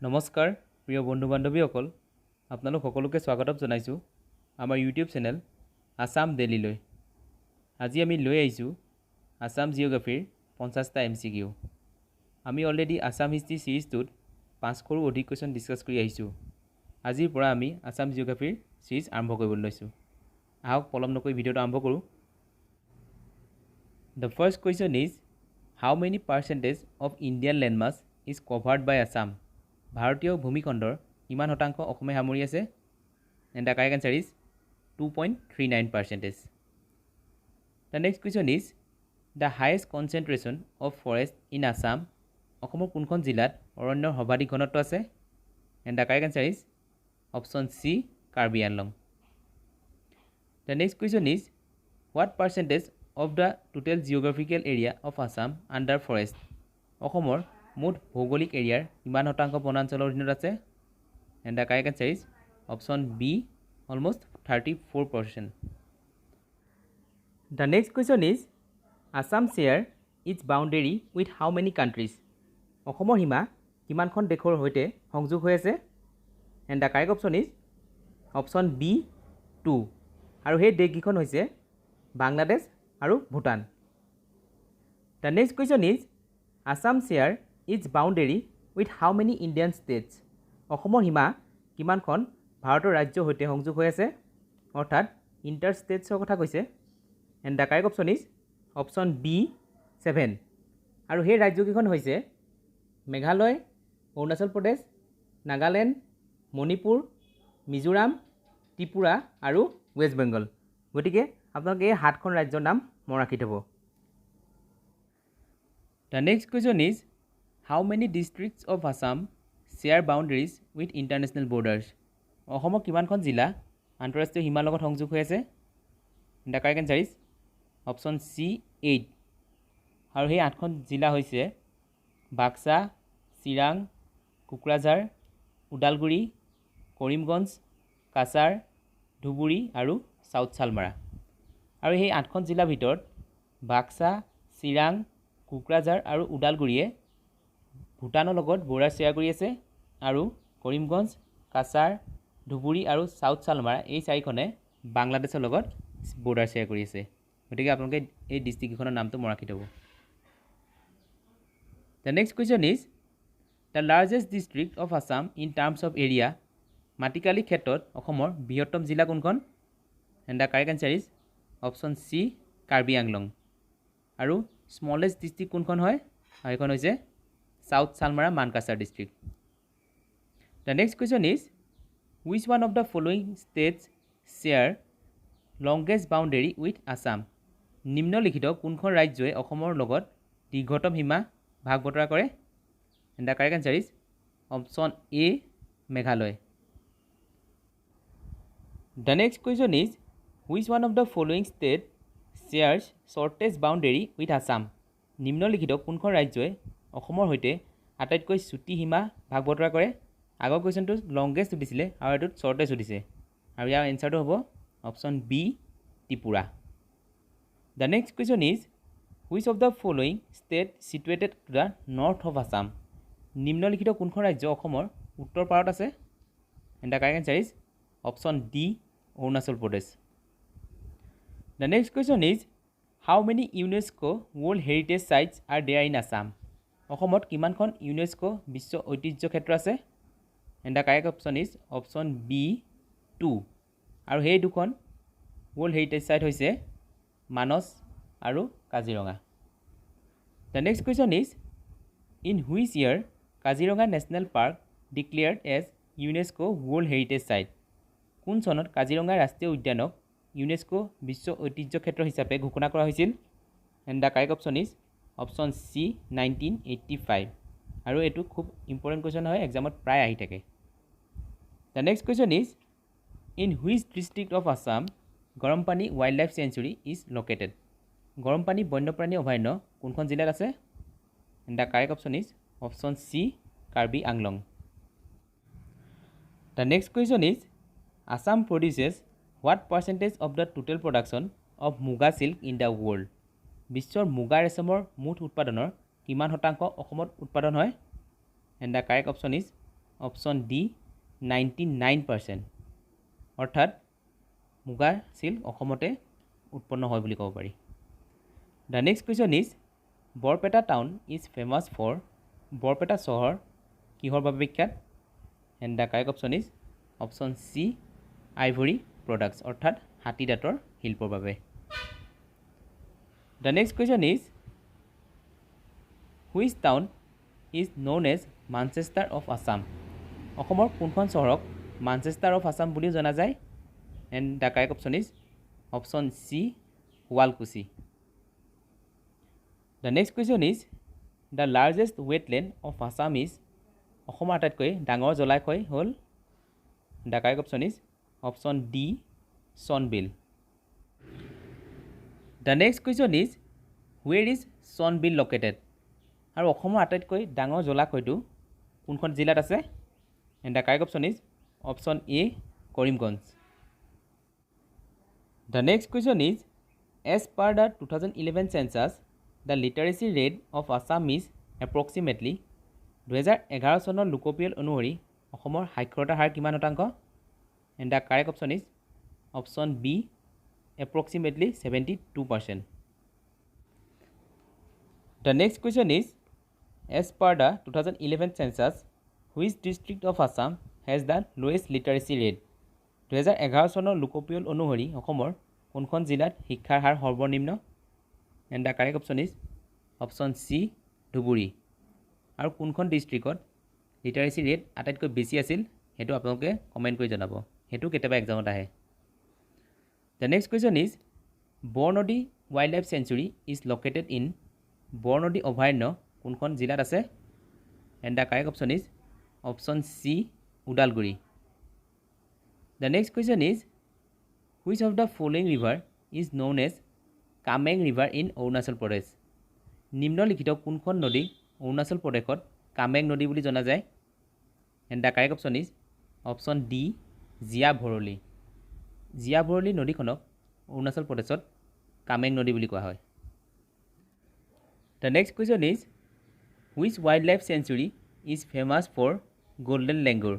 নমস্কাৰ প্ৰিয় বন্ধু বান্ধৱীসকল আপোনালোক সকলোকে স্বাগতম জনাইছোঁ আমাৰ ইউটিউব চেনেল আসাম ডেইলিলৈ। আজি আমি লৈ আহিছোঁ আসাম জিঅ'গ্ৰাফিৰ 50টা MCQ। আমি অলৰেডি আসাম হিষ্ট্ৰী সিৰিজটোত 500ৰো অধিক কুৱেশ্যন ডিছকাছ কৰি আহিছোঁ। আজিৰ পৰা আমি আসাম জিঅ'গ্ৰাফিৰ সিৰিজ আৰম্ভ কৰিবলৈ লৈছোঁ। আহক পলম নকৰি ভিডিঅ'টো আৰম্ভ কৰোঁ। The first question is, how many percentage of Indian landmass is covered by Assam? ভাৰতীয় ভূমিখণ্ডৰ কিমান শতাংশ অসমে সামৰি আছে? And the correct answer is 2.39%. The next question is, the highest concentration of forest in Assam অসমৰ কোনখন জিলাত অৰণ্যৰ সৰ্বাধিক ঘনত্ব আছে? And the correct answer is option C, Karbi Anglong. The next question is, what percentage of the total geographical area of Assam under forest? অসমৰ মুঠ ভৌগোলিক এৰিয়াৰ কিমান শতাংশ বনাঞ্চলৰ অধীনত আছে? And the correct answer is option B, almost 34%. The next question is, Assam share its boundary with how many countries? অসমৰ সীমা কিমানখন দেশৰ সৈতে সংযোগ হৈ আছে? And the correct option is option B, 2. আৰু সেই দেশকেইখন হৈছে বাংলাদেশ আৰু Bhutan. The next question is, Assam share its boundary with how many Indian states? অসমৰ সীমা কিমানখন ভাৰতৰ ৰাজ্যৰ সৈতে সংযোগ হৈ আছে? অৰ্থাৎ ইণ্টাৰ ষ্টেটছৰ কথা কৈছে। And the correct option is option B, 7। আৰু সেই ৰাজ্যকেইখন হৈছে মেঘালয়, অৰুণাচল প্ৰদেশ, নাগালেণ্ড, মণিপুৰ, মিজোৰাম, ত্ৰিপুৰা আৰু ৱেষ্ট বেংগল। গতিকে আপোনালোকে এই 7খন ৰাজ্যৰ নাম মনত ৰাখি থ'ব। The next question is, how many districts of Assam share boundaries with international borders? অসমৰ কিমানখন জিলা আন্তঃৰাষ্ট্ৰীয় সীমাৰ লগত সংযোগ হৈ আছে? The correct answer is option C, 8। আৰু সেই 8খন জিলা হৈছে বাক্সা, চিৰাং, কোকৰাঝাৰ, ওদালগুৰি, কৰিমগঞ্জ, কাছাৰ, ধুবুৰী আৰু চাউথ চালমাৰা। আৰু সেই 8খন জিলাৰ ভিতৰত বাক্সা, চিৰাং, কোকৰাঝাৰ আৰু ওদালগুৰিয়ে ভূটানৰ লগত বৰ্ডাৰ শ্বেয়াৰ কৰি আছে, আৰু কৰিমগঞ্জ, কাছাৰ, ধুবুৰী আৰু চাউথ চালমাৰা এই 4খনে বাংলাদেশৰ লগত বৰ্ডাৰ শ্বেয়াৰ কৰি আছে। গতিকে আপোনালোকে এই ডিষ্ট্ৰিক্টকেইখনৰ নামটো মনত ৰাখি থ'ব। The next question is, the largest district of Assam in terms of area? মাটিকালি ক্ষেত্ৰত অসমৰ বৃহত্তম জিলা কোনখন? And the correct answer is option C, Karbi Anglong. আৰু স্মলেষ্ট ডিষ্ট্ৰিক্ট কোনখন হয়? সেইখন হৈছে South Salmara Mankachar district. The next question is, which one of the following states share longest boundary with Assam? নিম্নলিখিত কোনখন ৰাজ্যই অসমৰ লগত দীৰ্ঘতম সীমা ভাগ বতৰা কৰে? And the correct answer is option A, Meghalaya. The next question is, which one of the following state shares shortest boundary with Assam? নিম্নলিখিত কোনখন ৰাজ্যই অসমৰ সৈতে আটাইতকৈ চুটি সীমা ভাগ বতৰা কৰে? আগৰ কুৱেশ্যনটো লংগেষ্ট সুধিছিলে আৰু এইটোত শ্বৰ্টেষ্ট সুধিছে, আৰু ইয়াৰ এনচাৰটো হ'ব option B, Tripura. The next question is, which of the following state situated to the north of Assam? নিম্নলিখিত কোনখন ৰাজ্য অসমৰ উত্তৰ পাৰত আছে? And the correct answer is option D, Arunachal Pradesh. The next question is, how many UNESCO World Heritage Sites are there in Assam? অসমত কিমানখন UNESCO বিশ্ব ঐতিহ্য ক্ষেত্ৰ আছে? And the correct option is option B, 2। আৰু সেই দুখন ৱৰ্ল্ড হেৰিটেজ চাইট হৈছে মানস আৰু Kaziranga. The next question is, in which year Kaziranga national park declared as UNESCO world heritage site? কোন চনত কাজিৰঙা ৰাষ্ট্ৰীয় উদ্যানক ইউনেস্কো বিশ্ব ঐতিহ্য ক্ষেত্ৰ হিচাপে ঘোষণা কৰা হৈছিল? And the correct option is option C, 1985। আৰু এইটো খুব ইম্পৰ্টেণ্ট কুৱেশ্যন হয়, এক্সামত প্ৰায় আহি থাকে। The next question is, in which district of Assam গৰমপানী wild life sanctuary is located? গৰমপানী বন্যপ্ৰাণী অভয়াৰণ্য কোনখন জিলাত আছে? And the correct option is option C, Karbi Anglong. The next question is, Assam produces what percentage of the total production of মুগা silk in the world? বিশ্বৰ মুগা ৰেচমৰ মুঠ উৎপাদনৰ কিমান শতাংশ অসমত উৎপাদন হয়? And the correct option is option D 99%। অৰ্থাৎ মুগাৰ চিল্ক অসমতে উৎপন্ন হয় বুলি ক'ব পাৰি। The next question is Barpeta town is famous for Barpeta চহৰ কিহৰ বাবে বিখ্যাত? And the correct option is option C ivory products অৰ্থাৎ হাতী দাঁতৰ শিল্পৰ বাবে। The next question is which town is known as Manchester of Assam? অসমৰ কোনখন চহৰক মানচেষ্টাৰ অফ আছাম বুলিও জনা যায়? And the correct option is option C Sualkuchi. The next question is the largest wetland of Assam is অসমৰ আটাইতকৈ ডাঙৰ জলাশয় হ'ল? The correct option is option D Sonbeel. The next question is where is Sonbeel located? আৰু অসমৰ আটাইতকৈ ডাঙৰ জলাশয়টো কোনখন জিলাত আছে? And the correct option is option A Karimganj. The next question is as per the 2011 census the literacy rate of Assam is approximately 2011 চনৰ লোকপিয়ল অনুসৰি অসমৰ সাক্ষৰতাৰ হাৰ কিমান শতাংশ? And the correct option is option B approximately 72%। The next question is as per the 2011 census which district of Assam has the lowest literacy rate? 2011 চনৰ লোকপিয়ল অনুসৰি অসমৰ কোনখন জিলাত শিক্ষাৰ হাৰ সৰ্বনিম্ন? And the correct option is option C Dhubri. আৰু কোনখন ডিষ্ট্ৰিক্টত লিটাৰেচি ৰেট আটাইতকৈ বেছি আছিল সেইটো আপোনালোকে কমেণ্ট কৰি জনাব, সেইটো কেতিয়াবা এক্সামত আহে। The next question is Barnadi wild life sanctuary is located in? Barnadi অভয়াৰণ্য কোনখন জিলাত আছে? And the correct option is option C Udalguri. The next question is which of the following river is known as Kameng river in Arunachal Pradesh? নিম্নলিখিত কোনখন নদী অৰুণাচল প্ৰদেশত কামেং নদী বুলি জনা যায়? And the correct option is option D জীয়া ভৰলী। জীয়া ভৰলী নদীখনক অৰুণাচল প্ৰদেশত কামেং নদী বুলি কোৱা হয়। The next question is which wild life sanctuary is famous for golden langur?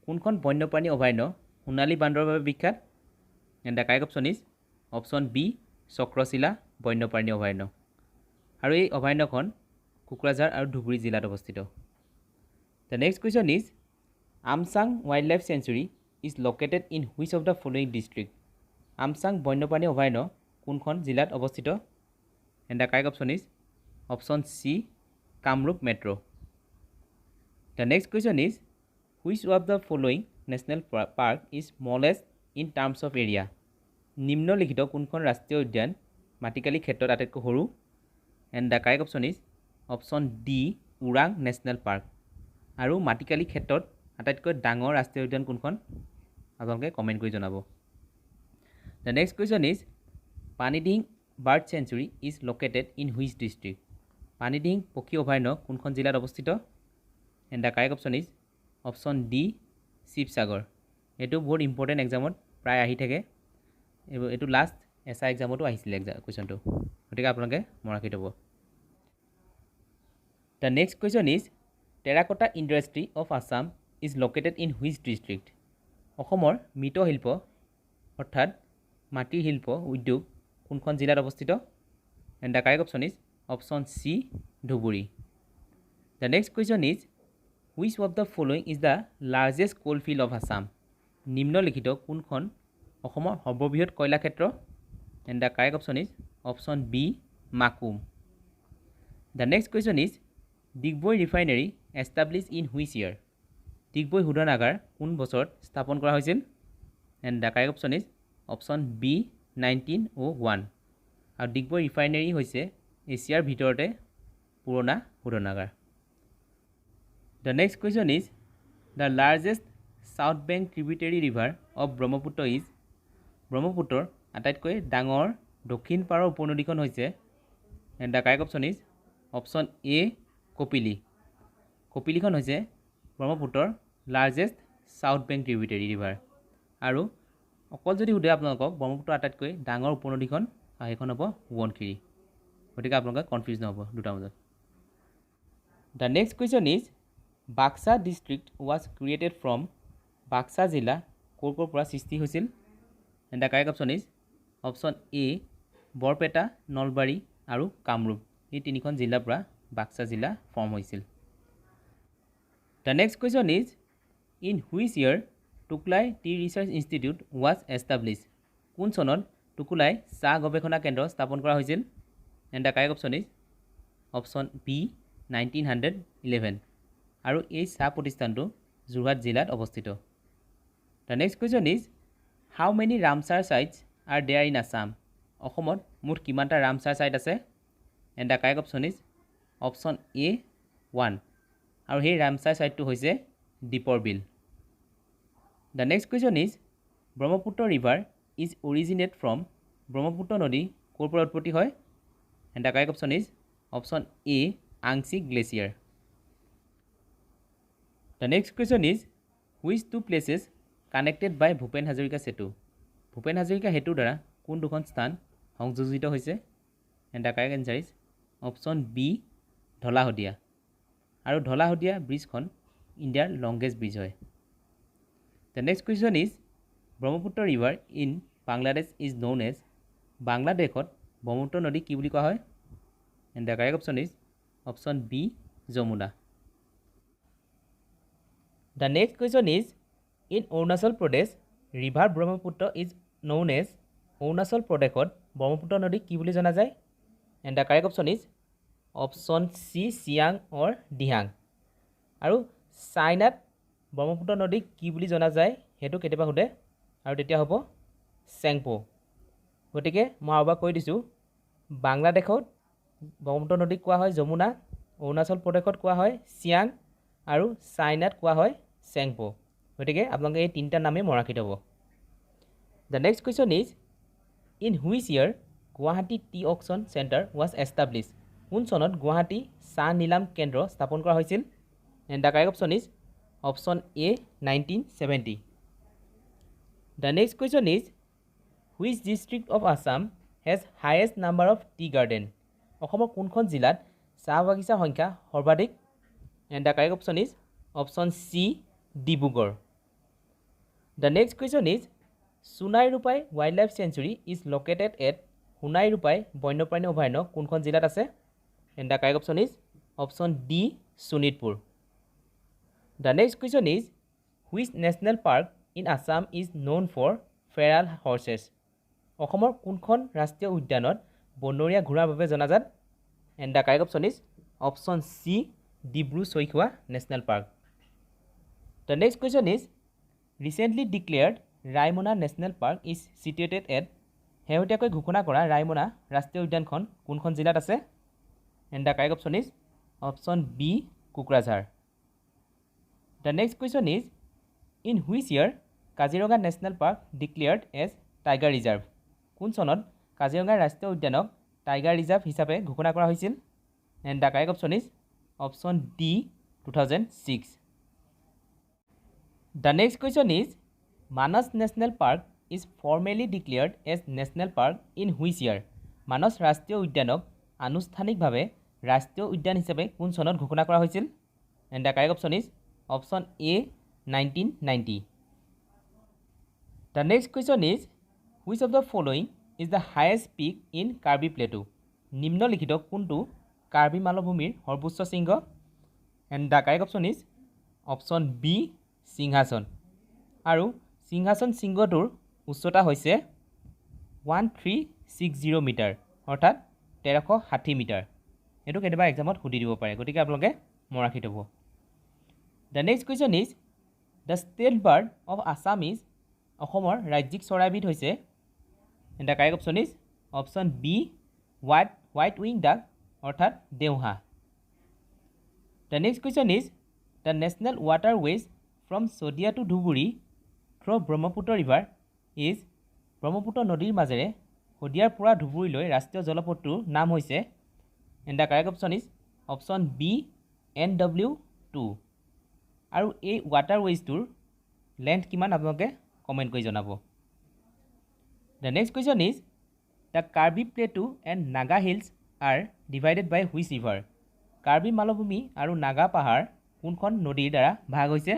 কোনখন বন্যপ্ৰাণী অভয়াৰণ্য সোণালী বান্দৰৰ বাবে বিখ্যাত? And the correct option is option B Chakrashila বন্যপ্ৰাণী অভয়াৰণ্য। আৰু এই অভয়াৰণ্যখন কোকৰাঝাৰ আৰু ধুবুৰী জিলাত অৱস্থিত। The next question is Amchang wild life sanctuary is located in which of the following district? Amchang বন্যপ্ৰাণী অভয়াৰণ্য কোনখন জিলাত অৱস্থিত? And the correct option is option C Kamrup metro'. The next question is which of the following national park is smallest in terms of area? নিম্নলিখিত কোনখন ৰাষ্ট্ৰীয় উদ্যান মাটিকালি ক্ষেত্ৰত আটাইতকৈ সৰু? And the correct option is option D Orang national park. আৰু মাটিকালি ক্ষেত্ৰত আটাইতকৈ ডাঙৰ ৰাষ্ট্ৰীয় উদ্যান কোনখন আপোনালোকে কমেণ্ট কৰি জনাব। The next question is Panidihing bird sanctuary is located in which district? Panidihing পক্ষী অভয়াৰণ্য কোনখন জিলাত অৱস্থিত? And the correct option is option D Sivasagar. এইটো বহুত ইম্পৰ্টেণ্ট এক্সামত প্ৰায় আহি থাকে, এইটো লাষ্ট এছআই এক্সামতো আহিছিলে কুৱেশ্যনটো, গতিকে আপোনালোকে মনত ৰাখি থ'ব। The next question is terracotta industry of Assam is located in which district? অসমৰ মৃৎশিল্প অৰ্থাৎ মাটিৰ শিল্প উদ্যোগ কোনখন জিলাত অৱস্থিত? And the correct option is option C Dhubri. The next question is which of the following is the largest coal field of Assam? নিম্নলিখিত কোনখন অসমৰ সৰ্ববৃহৎ কয়লা ক্ষেত্ৰ? And the correct option is option B Makum. The next question is Digboi refinery establish in which year? Digboi শোধনাগাৰ কোন বছৰত স্থাপন কৰা হৈছিল? And the correct option is option B 1901। আৰু ডিগবৈ ৰিফাইনেৰী হৈছে এছিয়াৰ ভিতৰতে পুৰণা শোধনাগাৰ। The next question is the largest south bank tributary river of Brahmaputra is? ব্ৰহ্মপুত্ৰৰ আটাইতকৈ ডাঙৰ দক্ষিণ পাৰৰ উপনদীখন হৈছে? And the correct option is option A Kopili. কপিলীখন হৈছে ব্ৰহ্মপুত্ৰৰ largest south bank tributary river. আৰু অকল যদি সোধে আপোনালোকক ব্ৰহ্মপুত্ৰৰ আটাইতকৈ ডাঙৰ উপনদীখন, সেইখন হ'ব সোৱণশিৰি, গতিকে আপোনালোকে কনফিউজ নহ'ব দুটাৰ মাজত। The next question is Baksa district was created from Baksa জিলা ক'ৰ পৰা সৃষ্টি হৈছিল and the correct option is option এ বৰপেটা নলবাৰী আৰু কামৰূপ এই তিনিখন জিলাৰ পৰা বাক্সা জিলা ফৰ্ম হৈছিল the next question is in which year Tocklai T research institute was establish কোন চনত টুকুলাই চাহ গৱেষণা কেন্দ্ৰ স্থাপন কৰা হৈছিল and the correct option is option B 1911 আৰু এই চাহ প্ৰতিষ্ঠানটো যোৰহাট জিলাত অৱস্থিত the next question is how many Ramsar sites are there in Assam অসমত মুঠ কিমানটা ৰামচাৰ চাইট আছে and the correct option is option এ 1 আৰু সেই ৰামচাৰ চাইটটো হৈছে Deepor Beel the next question is Brahmaputra river is originate from Brahmaputra নদী ক'ৰ পৰা উৎপত্তি হয় and the correct option is option A আংশিক glacier the next question is which two places connected by Bhupen Hazarika Setu Bhupen Hazarika সেতুৰ দ্বাৰা কোন দুখন স্থান সংযোজিত হৈছে and the correct answer is option B Dhola Sadiya আৰু ঢলাশদিয়া ব্ৰিজখন ইণ্ডিয়াৰ লংগেষ্ট ব্ৰিজ হয় the next question is Brahmaputra river in Bangladesh is known as বাংলাদেশত ব্ৰহ্মপুত্ৰ নদী কি বুলি কোৱা হয় and the correct option is option B Jamuna the next question is in Arunachal Pradesh river Brahmaputra is known as Arunachal প্ৰদেশত ব্ৰহ্মপুত্ৰ নদী কি বুলি জনা যায় and the correct option is option C Siang অৰ দিহাং আৰু চাইনাত ব্ৰহ্মপুত্ৰ নদী কি বুলি জনা যায় সেইটো কেতিয়াবা সোধে আৰু তেতিয়া হ'ব চেংপো গতিকে মই আৰু এবাৰ কৈ দিছোঁ বাংলাদেশত ব্ৰহ্মপুত্ৰ নদীক কোৱা হয় যমুনা অৰুণাচল প্ৰদেশত কোৱা হয় চিয়াং আৰু চাইনাত কোৱা হয় চেংপো গতিকে আপোনালোকে এই তিনিটা নামেই মনত ৰাখি থ'ব the next question is in which year Guwahati T auction centre was establish কোন চনত গুৱাহাটী চাহ নিলাম কেন্দ্ৰ স্থাপন কৰা হৈছিল and the correct option is option A 1970 the next question is which district of Assam has highest number of tea garden অসমৰ কোনখন জিলাত চাহ বাগিচাৰ সংখ্যা সৰ্বাধিক and the correct option is option C Dibrugarh the next question is Sonai Rupai wild life sanctuary is located at Sonai Rupai বন্যপ্ৰাণী অভয়াৰণ্য কোনখন জিলাত আছে and the correct option is option D Sonitpur the next question is which national park in Assam is known for feral horses অসমৰ কোনখন ৰাষ্ট্ৰীয় উদ্যানত বনৰীয়া ঘোঁৰাৰ বাবে জনাজাত and the correct option is option C Dibru Saikhowa national park the next question is recently declared Raimona national park is situated at শেহতীয়াকৈ ঘোষণা কৰা ৰায়মনা ৰাষ্ট্ৰীয় উদ্যানখন কোনখন জিলাত আছে and the correct option is option B Kokrajhar the next question is in which year Kaziranga national park declared as tiger reserve কোন চনত কাজিৰঙা ৰাষ্ট্ৰীয় উদ্যানক টাইগাৰ ৰিজাৰ্ভ হিচাপে ঘোষণা কৰা হৈছিল and the correct option is option D 2006 the next question is Manas national park is formally declared as national park in which year Manas ৰাষ্ট্ৰীয় উদ্যানক আনুষ্ঠানিকভাৱে ৰাষ্ট্ৰীয় উদ্যান হিচাপে কোন চনত ঘোষণা কৰা হৈছিল and the correct option is option A 1990 the next question is which of the following is the highest peak in Karbi plateau নিম্নলিখিত কোনটো কাৰ্বি মালভূমিৰ সৰ্বোচ্চ শৃংগ and the correct option is option B Singhasan আৰু সিংহাসন শৃংগটোৰ উচ্চতা হৈছে 1360 মিটাৰ অৰ্থাৎ 1360 মিটাৰ এইটো কেতিয়াবা এক্সামত সুধি দিব পাৰে গতিকে আপোনালোকে মনত ৰাখি থ'ব the next question is the state bird of Assam is অসমৰ ৰাজ্যিক চৰাইবিধ হৈছে and the correct option is option B white wing duck অৰ্থাৎ দেওহাঁহ the next question is the national waterway from Sadiya to Dhubri through Brahmaputra river is Brahmaputra নদীৰ মাজেৰে শদিয়াৰ পৰা ধুবুৰীলৈ ৰাষ্ট্ৰীয় জলপথটোৰ নাম হৈছে and the correct option is option B NW2 আৰু এই ৱাটাৰ ৱেজটোৰ লেন্থ কিমান আপোনালোকে কমেণ্ট কৰি জনাব the next question is the Karbi plateau and Naga hills are divided by which river Karbi মালভূমি আৰু নাগা পাহাৰ কোনখন নদীৰ দ্বাৰা ভাগ হৈছে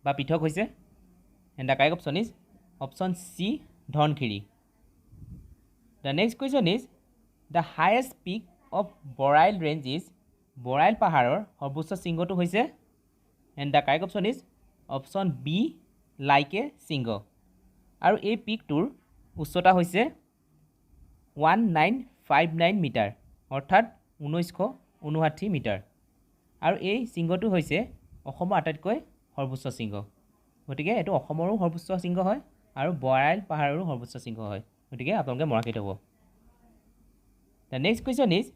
বা পৃথক হৈছে and the correct option is option C Dhansiri the next question is the highest peak of Barail range is Barail পাহাৰৰ সৰ্বোচ্চ শৃংগটো হৈছে and the correct option is option B Laike শৃংগ আৰু এই পিকটোৰ উচ্চতা হৈছে 1959 মিটাৰ অৰ্থাৎ 1959 মিটাৰ আৰু এই শৃংগটো হৈছে অসমৰ আটাইতকৈ সৰ্বোচ্চ শৃংগ গতিকে এইটো অসমৰো সৰ্বোচ্চ শৃংগ হয় আৰু বৰাইল পাহাৰৰো সৰ্বোচ্চ শৃংগ হয় গতিকে আপোনালোকে মনত ৰাখি থ'ব the next question is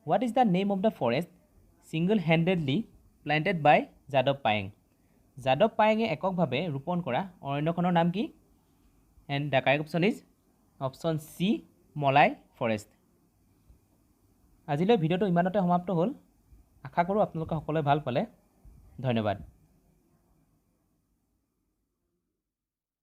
what is the name of the forest single হেণ্ডেডলি প্লেণ্টেড বাই যাদৱ পায়েং যাদৱ পায়েঙে এককভাৱে ৰোপণ কৰা অৰণ্যখনৰ নাম কি and the correct option is option C malai forest আজিলৈ ভিডিঅ'টো ইমানতে সমাপ্ত হ'ল আশা কৰোঁ আপোনালোকে সকলোৱে ভাল পালে ধন্যবাদ